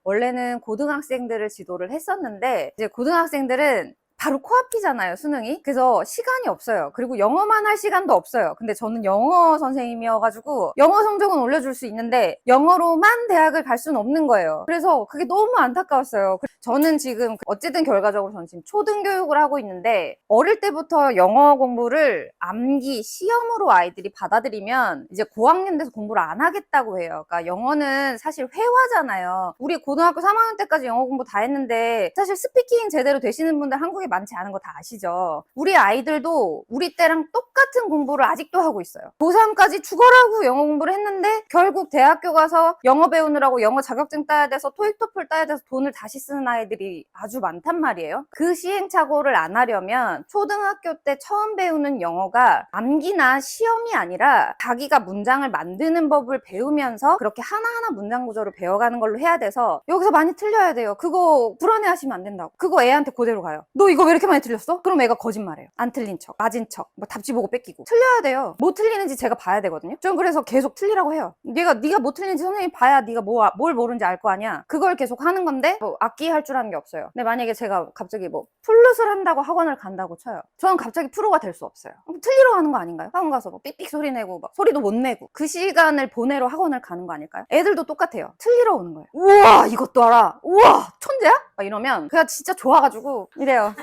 원래는 고등학생들을 지도를 했었는데 이제 고등학생들은 바로 코앞이잖아요, 수능이. 그래서 시간이 없어요. 그리고 영어만 할 시간도 없어요. 근데 저는 영어 선생님이어가지고 영어 성적은 올려줄 수 있는데 영어로만 대학을 갈 수는 없는 거예요. 그래서 그게 너무 안타까웠어요. 저는 지금 어쨌든 결과적으로 저는 지금 초등교육을 하고 있는데 어릴 때부터 영어 공부를 암기, 시험으로 아이들이 받아들이면 이제 고학년 돼서 공부를 안 하겠다고 해요. 그러니까 영어는 사실 회화잖아요. 우리 고등학교 3학년 때까지 영어 공부 다 했는데 사실 스피킹 제대로 되시는 분들 한국에 많지 않은 거 다 아시죠? 우리 아이들도 우리 때랑 똑같은 공부를 아직도 하고 있어요. 고3까지 죽어라고 영어 공부를 했는데 결국 대학교 가서 영어 배우느라고 영어 자격증 따야 돼서 토익 토플 따야 돼서 돈을 다시 쓰는 아이들이 아주 많단 말이에요. 그 시행착오를 안 하려면 초등학교 때 처음 배우는 영어가 암기나 시험이 아니라 자기가 문장을 만드는 법을 배우면서 그렇게 하나하나 문장 구조를 배워가는 걸로 해야 돼서 여기서 많이 틀려야 돼요. 그거 불안해하시면 안 된다고. 그거 애한테 그대로 가요. 너 이거 왜 이렇게 많이 틀렸어? 그럼 애가 거짓말해요. 안 틀린 척, 맞은 척, 뭐 답지 보고 뺏기고. 틀려야 돼요. 뭐 틀리는지 제가 봐야 되거든요. 전 그래서 계속 틀리라고 해요. 네가 뭐 틀리는지 선생님이 봐야 네가 뭘 모르는지 알 거 아니야. 그걸 계속 하는 건데 뭐 악기 할 줄 아는 게 없어요. 근데 만약에 제가 갑자기 뭐 플룻을 한다고 학원을 간다고 쳐요. 저는 갑자기 프로가 될 수 없어요. 틀리러 가는 거 아닌가요? 학원 가서 뭐 삑삑 소리 내고 막 소리도 못 내고 그 시간을 보내러 학원을 가는 거 아닐까요? 애들도 똑같아요. 틀리러 오는 거예요. 우와 이것도 알아. 우와 천재야? 막 이러면 그냥 진짜 좋아가지고 이래요.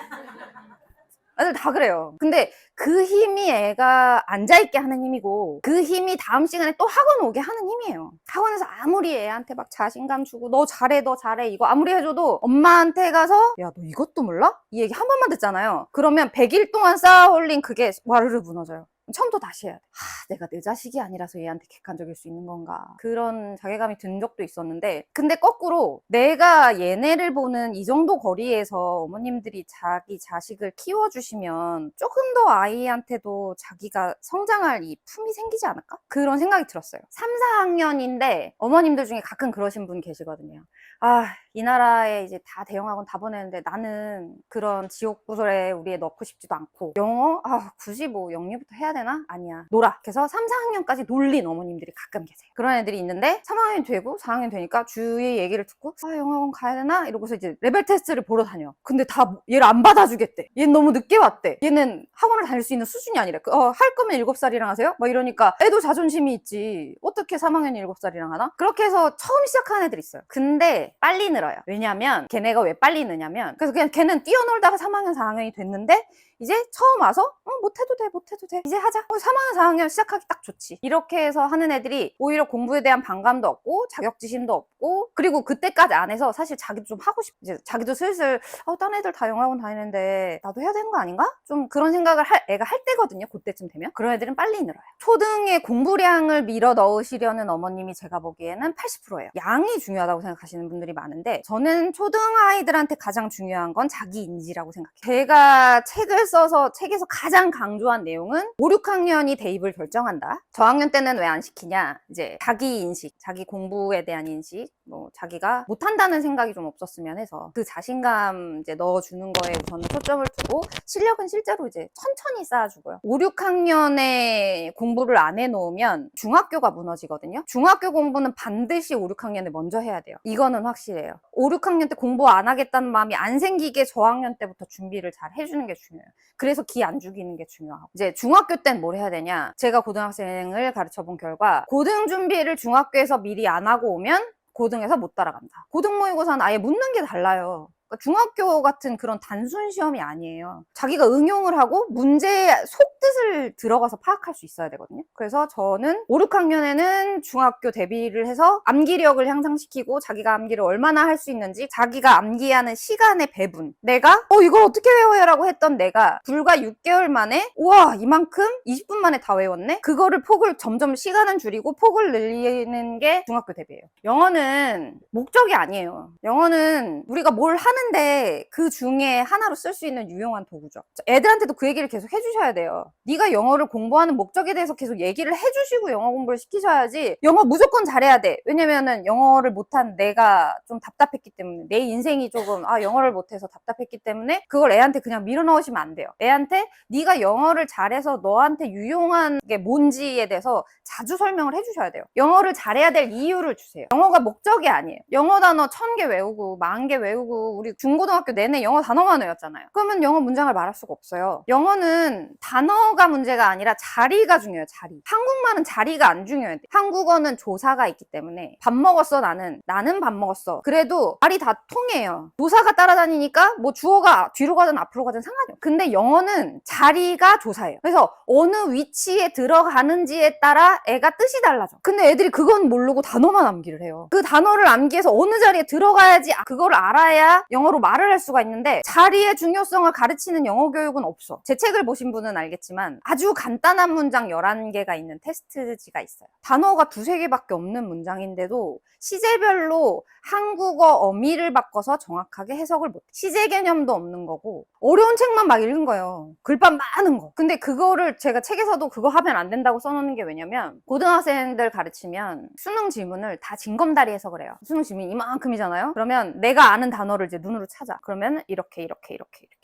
애들 다 그래요. 근데 그 힘이 애가 앉아있게 하는 힘이고 그 힘이 다음 시간에 또 학원 오게 하는 힘이에요. 학원에서 아무리 애한테 막 자신감 주고 너 잘해 이거 아무리 해줘도 엄마한테 가서 야 너 이것도 몰라? 이 얘기 한 번만 듣잖아요. 그러면 100일 동안 쌓아 올린 그게 와르르 무너져요. 처음부터 다시 해야 돼. 내가 내 자식이 아니라서 얘한테 객관적일 수 있는 건가. 그런 자괴감이 든 적도 있었는데 근데 거꾸로 내가 얘네를 보는 이 정도 거리에서 어머님들이 자기 자식을 키워주시면 조금 더 아이한테도 자기가 성장할 이 품이 생기지 않을까? 그런 생각이 들었어요. 3, 4학년인데 어머님들 중에 가끔 그러신 분 계시거든요. 이 나라에 이제 다 대형학원 다 보내는데 나는 그런 지옥구설에 우리 애 넣고 싶지도 않고 영어? 굳이 뭐 영유부터 해야 되나? 아니야. 놀아. 그래서 3, 4학년까지 놀린 어머님들이 가끔 계세요. 그런 애들이 있는데 3학년이 되고 4학년 되니까 주위의 얘기를 듣고 영어학원 가야 되나? 이러고서 이제 레벨 테스트를 보러 다녀. 근데 다 얘를 안 받아주겠대. 얘는 너무 늦게 왔대. 얘는 학원을 다닐 수 있는 수준이 아니래. 할 거면 7살이랑 하세요? 막 이러니까 애도 자존심이 있지. 어떻게 3학년이 7살이랑 하나? 그렇게 해서 처음 시작하는 애들이 있어요. 근데 빨리 늘어요. 왜냐면 걔네가 왜 빨리 느냐면 그래서 그냥 걔는 뛰어놀다가 3학년 4학년이 됐는데 이제 처음 와서 못해도 돼 이제 하자 3학년 4학년 시작하기 딱 좋지 이렇게 해서 하는 애들이 오히려 공부에 대한 반감도 없고 자격지심도 없고 그리고 그때까지 안 해서 사실 자기도 좀 하고 싶 이제 자기도 슬슬 딴 애들 다 영어학원 다니는데 나도 해야 되는 거 아닌가? 좀 그런 생각을 애가 할 때거든요. 그때쯤 되면 그런 애들은 빨리 늘어요. 초등의 공부량을 밀어 넣으시려는 어머님이 제가 보기에는 80%예요. 양이 중요하다고 생각하시는 분들이 많은데 저는 초등 아이들한테 가장 중요한 건 자기 인지라고 생각해요. 제가 책을 써서 책에서 가장 강조한 내용은 5, 6학년이 대입을 결정한다. 저학년 때는 왜 안 시키냐? 이제 자기 인식, 자기 공부에 대한 인식, 뭐 자기가 못한다는 생각이 좀 없었으면 해서 그 자신감 이제 넣어주는 거에 우선은 초점을 두고 실력은 실제로 이제 천천히 쌓아주고요. 5, 6학년에 공부를 안 해놓으면 중학교가 무너지거든요. 중학교 공부는 반드시 5, 6학년에 먼저 해야 돼요. 이거는 확실해요. 5, 6학년 때 공부 안 하겠다는 마음이 안 생기게 저학년 때부터 준비를 잘 해주는 게 중요해요. 그래서 기 안 죽이는 게 중요하고 이제 중학교 땐 뭘 해야 되냐 제가 고등학생을 가르쳐 본 결과 고등 준비를 중학교에서 미리 안 하고 오면 고등에서 못 따라간다. 고등 모의고사는 아예 묻는 게 달라요. 그러니까 중학교 같은 그런 단순 시험이 아니에요. 자기가 응용을 하고 문제의 속뜻을 들어가서 파악할 수 있어야 되거든요. 그래서 저는 5, 6학년에는 중학교 대비를 해서 암기력을 향상시키고 자기가 암기를 얼마나 할 수 있는지 자기가 암기하는 시간의 배분 내가 이걸 어떻게 외워야 라고 했던 내가 불과 6개월 만에 우와 이만큼 20분 만에 다 외웠네? 그거를 폭을 점점 시간은 줄이고 폭을 늘리는 게 중학교 대비예요. 영어는 목적이 아니에요. 영어는 우리가 뭘 하는 사는데 그 중에 하나로 쓸 수 있는 유용한 도구죠. 애들한테도 그 얘기를 계속 해주셔야 돼요. 네가 영어를 공부하는 목적에 대해서 계속 얘기를 해주시고 영어 공부를 시키셔야지. 영어 무조건 잘해야 돼. 왜냐면은 영어를 못한 내가 좀 답답했기 때문에, 내 인생이 조금 영어를 못해서 답답했기 때문에 그걸 애한테 그냥 밀어넣으시면 안 돼요. 애한테 네가 영어를 잘해서 너한테 유용한 게 뭔지에 대해서 자주 설명을 해주셔야 돼요. 영어를 잘해야 될 이유를 주세요. 영어가 목적이 아니에요. 영어 단어 1000개 외우고 10,000개 외우고 우리 중고등학교 내내 영어 단어만 외웠잖아요. 그러면 영어 문장을 말할 수가 없어요. 영어는 단어가 문제가 아니라 자리가 중요해요. 자리. 한국말은 자리가 안 중요해요. 한국어는 조사가 있기 때문에 밥 먹었어 나는 밥 먹었어. 그래도 말이 다 통해요. 조사가 따라다니니까 뭐 주어가 뒤로 가든 앞으로 가든 상관이 없어요. 근데 영어는 자리가 조사예요. 그래서 어느 위치에 들어가는지에 따라 애가 뜻이 달라져. 근데 애들이 그건 모르고 단어만 암기를 해요. 그 단어를 암기해서 어느 자리에 들어가야지 그거를 알아야 영어로 말을 할 수가 있는데, 자리의 중요성을 가르치는 영어 교육은 없어. 제 책을 보신 분은 알겠지만 아주 간단한 문장 11개가 있는 테스트지가 있어요. 단어가 2-3개밖에 없는 문장인데도 시제별로 한국어 어미를 바꿔서 정확하게 해석을 못해. 시제 개념도 없는 거고 어려운 책만 막 읽은 거예요. 글밥 많은 거. 근데 그거를 제가 책에서도 그거 하면 안 된다고 써놓는 게 왜냐면, 고등학생들 가르치면 수능 질문을 다 징검다리 해석을 해요. 수능 질문이 이만큼이잖아요. 그러면 내가 아는 단어를 이제 눈으로 찾아. 그러면 이렇게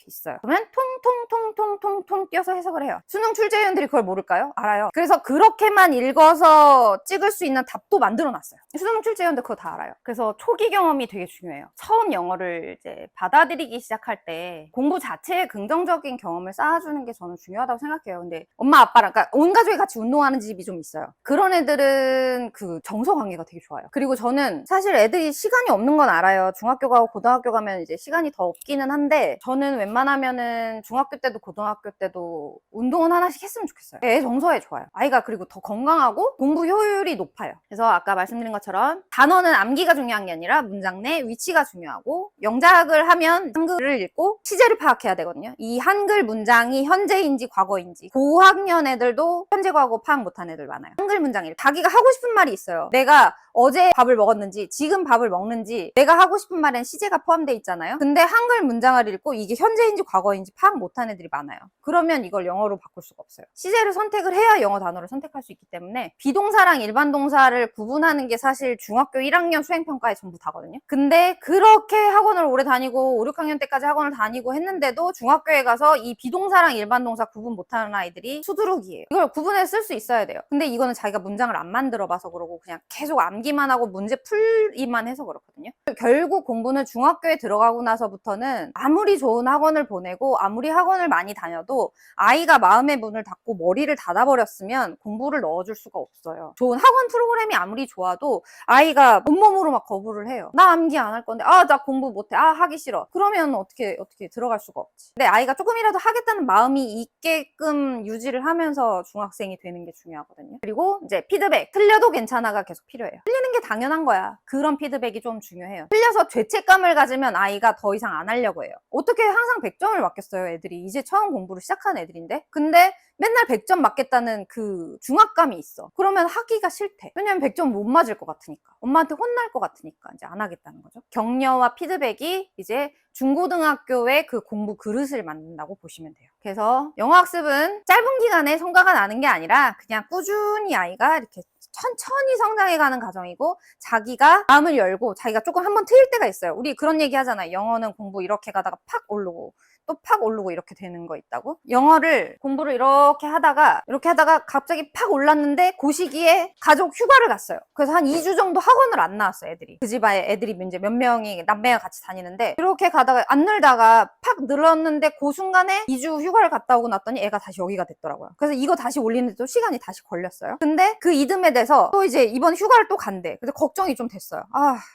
있어요. 그러면 통통통통통통 띄어서 해석을 해요. 수능 출제위원들이 그걸 모를까요? 알아요. 그래서 그렇게만 읽어서 찍을 수 있는 답도 만들어놨어요. 수능 출제위원들 그거 다 알아요. 그래서 초기 경험이 되게 중요해요. 처음 영어를 이제 받아들이기 시작할 때 공부 자체에 긍정적인 경험을 쌓아주는 게 저는 중요하다고 생각해요. 근데 엄마 아빠랑, 그러니까 온 가족이 같이 운동하는 집이 좀 있어요. 그런 애들은 그 정서 관계가 되게 좋아요. 그리고 저는 사실 애들이 시간이 없는 건 알아요. 중학교 가고 고등학교 가면 이제 시간이 더 없기는 한데, 저는 웬만하면은 중학교 때도 고등학교 때도 운동은 하나씩 했으면 좋겠어요. 애 정서에 좋아요. 아이가 그리고 더 건강하고 공부 효율이 높아요. 그래서 아까 말씀드린 것처럼 단어는 암기가 중요한 게 아니라 문장 내 위치가 중요하고, 영작을 하면 한글을 읽고 시제를 파악해야 되거든요. 이 한글 문장이 현재인지 과거인지, 고학년 애들도 현재 과거 파악 못한 애들 많아요. 한글 문장이 자기가 하고 싶은 말이 있어요. 내가 어제 밥을 먹었는지 지금 밥을 먹는지, 내가 하고 싶은 말엔 시제가 포함되어 있잖아요. 근데 한글 문장을 읽고 이게 현재인지 과거인지 파악 못한 애들이 많아요. 그러면 이걸 영어로 바꿀 수가 없어요. 시제를 선택을 해야 영어 단어를 선택할 수 있기 때문에 비동사랑 일반 동사를 구분하는 게 사실 중학교 1학년 수행평가에 전부 다거든요. 근데 그렇게 학원을 오래 다니고 5, 6학년 때까지 학원을 다니고 했는데도 중학교에 가서 이 비동사랑 일반 동사 구분 못하는 아이들이 수두룩이에요. 이걸 구분해서 쓸 수 있어야 돼요. 근데 이거는 자기가 문장을 안 만들어 봐서 그러고 그냥 계속 암기만 하고 문제 풀기만 해서 그렇거든요. 결국 공부는 중학교에 들어가고 나서부터는 아무리 좋은 학원을 보내고 아무리 학원을 많이 다녀도 아이가 마음의 문을 닫고 머리를 닫아버렸으면 공부를 넣어줄 수가 없어요. 좋은 학원 프로그램이 아무리 좋아도 아이가 온몸으로 막 거부를 해요. 나 암기 안 할 건데, 나 공부 못해, 하기 싫어. 그러면 어떻게 들어갈 수가 없지. 근데 아이가 조금이라도 하겠다는 마음이 있게끔 유지를 하면서 중학생이 되는 게 중요하거든요. 그리고 이제 피드백, 틀려도 괜찮아가 계속 필요해요. 틀리는 게 당연한 거야. 그런 피드백이 좀 중요해요. 틀려서 죄책감을 가지면 아이가 더 이상 안 하려고 해요. 어떻게 항상 100점을 맞겠어요, 애들이. 이제 처음 공부를 시작한 애들인데. 근데 맨날 100점 맞겠다는 그 중압감이 있어. 그러면 하기가 싫대. 왜냐면 100점 못 맞을 것 같으니까. 엄마한테 혼날 것 같으니까 이제 안 하겠다는 거죠. 격려와 피드백이 이제 중고등학교의 그 공부 그릇을 만든다고 보시면 돼요. 그래서 영어 학습은 짧은 기간에 성과가 나는 게 아니라 그냥 꾸준히 아이가 이렇게 천천히 성장해가는 과정이고, 자기가 마음을 열고 자기가 조금 한번 트일 때가 있어요. 우리 그런 얘기 하잖아요. 영어는 공부 이렇게 가다가 팍 오르고 또 팍 오르고 이렇게 되는 거 있다고. 영어를 공부를 이렇게 하다가 갑자기 팍 올랐는데 그 시기에 가족 휴가를 갔어요. 그래서 한 2주 정도 학원을 안 나왔어요, 애들이. 그 집에 애들이 이제 몇 명이 남매가 같이 다니는데, 이렇게 가다가 안 늘다가 팍 늘었는데 그 순간에 2주 휴가를 갔다 오고 났더니 애가 다시 여기가 됐더라고요. 그래서 이거 다시 올리는데 또 시간이 다시 걸렸어요. 근데 그 이듬해 돼서 또 이제 이번 휴가를 또 간대. 그래서 걱정이 좀 됐어요.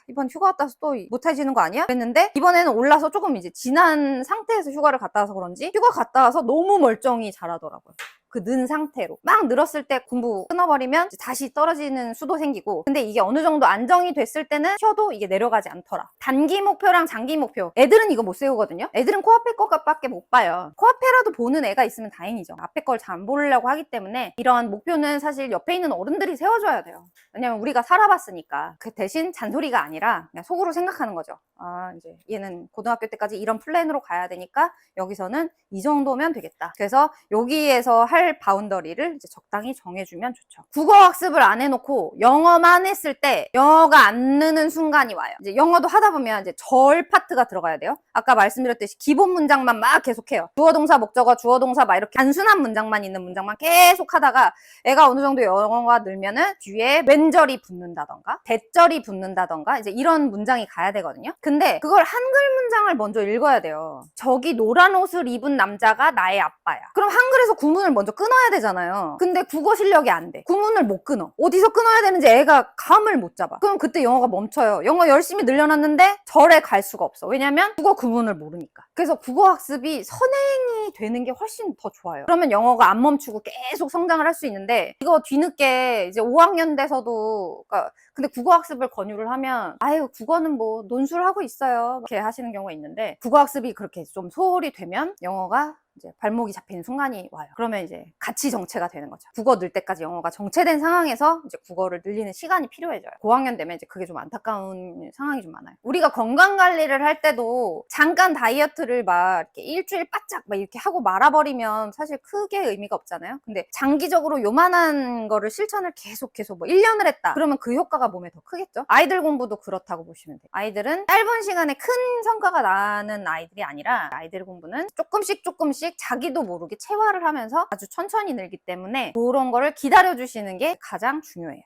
이번 휴가 갔다 와서 또 못해지는 거 아니야? 그랬는데 이번에는 올라서 조금 이제 지난 상태에서 휴가를 갔다 와서 그런지 휴가 갔다 와서 너무 멀쩡히 잘하더라고요. 그 는 상태로. 막 늘었을 때 공부 끊어버리면 다시 떨어지는 수도 생기고, 근데 이게 어느 정도 안정이 됐을 때는 쉬어도 이게 내려가지 않더라. 단기 목표랑 장기 목표, 애들은 이거 못 세우거든요. 애들은 코앞에 것밖에 못 봐요. 코앞에라도 보는 애가 있으면 다행이죠. 앞에 걸 잘 안 보려고 하기 때문에 이런 목표는 사실 옆에 있는 어른들이 세워줘야 돼요. 왜냐면 우리가 살아봤으니까. 그 대신 잔소리가 아니라 그냥 속으로 생각하는 거죠. 아, 이제 얘는 고등학교 때까지 이런 플랜으로 가야 되니까 여기서는 이 정도면 되겠다. 그래서 여기에서 할 바운더리를 이제 적당히 정해주면 좋죠. 국어 학습을 안 해놓고 영어만 했을 때 영어가 안 느는 순간이 와요. 이제 영어도 하다 보면 이제 절 파트가 들어가야 돼요. 아까 말씀드렸듯이 기본 문장만 막 계속해요. 주어 동사 목적어 주어 동사 막 이렇게 단순한 문장만 있는 문장만 계속 하다가 애가 어느 정도 영어가 늘면은 뒤에 왼절이 붙는다던가 대절이 붙는다던가 이제 이런 문장이 가야 되거든요. 근데 그걸 한글 문장을 먼저 읽어야 돼요. 저기 노란 옷을 입은 남자가 나의 아빠야. 그럼 한글에서 구문을 먼저 끊어야 되잖아요. 근데 국어 실력이 안 돼. 구문을 못 끊어. 어디서 끊어야 되는지 애가 감을 못 잡아. 그럼 그때 영어가 멈춰요. 영어 열심히 늘려놨는데 절에 갈 수가 없어. 왜냐면 국어 구문을 모르니까. 그래서 국어 학습이 선행이 되는 게 훨씬 더 좋아요. 그러면 영어가 안 멈추고 계속 성장을 할 수 있는데, 이거 뒤늦게 이제 5학년 돼서도 그러니까 근데 국어 학습을 권유를 하면 아유 국어는 뭐 논술하고 있어요 이렇게 하시는 경우가 있는데, 국어 학습이 그렇게 좀 소홀히 되면 영어가 이제 발목이 잡히는 순간이 와요. 그러면 이제 같이 정체가 되는 거죠. 국어 늘 때까지 영어가 정체된 상황에서 이제 국어를 늘리는 시간이 필요해져요. 고학년 되면 이제 그게 좀 안타까운 상황이 좀 많아요. 우리가 건강 관리를 할 때도 잠깐 다이어트를 막 이렇게 일주일 바짝 막 이렇게 하고 말아버리면 사실 크게 의미가 없잖아요. 근데 장기적으로 요만한 거를 실천을 계속 뭐 1년을 했다. 그러면 그 효과가 몸에 더 크겠죠. 아이들 공부도 그렇다고 보시면 돼요. 아이들은 짧은 시간에 큰 성과가 나는 아이들이 아니라, 아이들 공부는 조금씩 자기도 모르게 체화를 하면서 아주 천천히 늘기 때문에 그런 거를 기다려 주시는 게 가장 중요해요.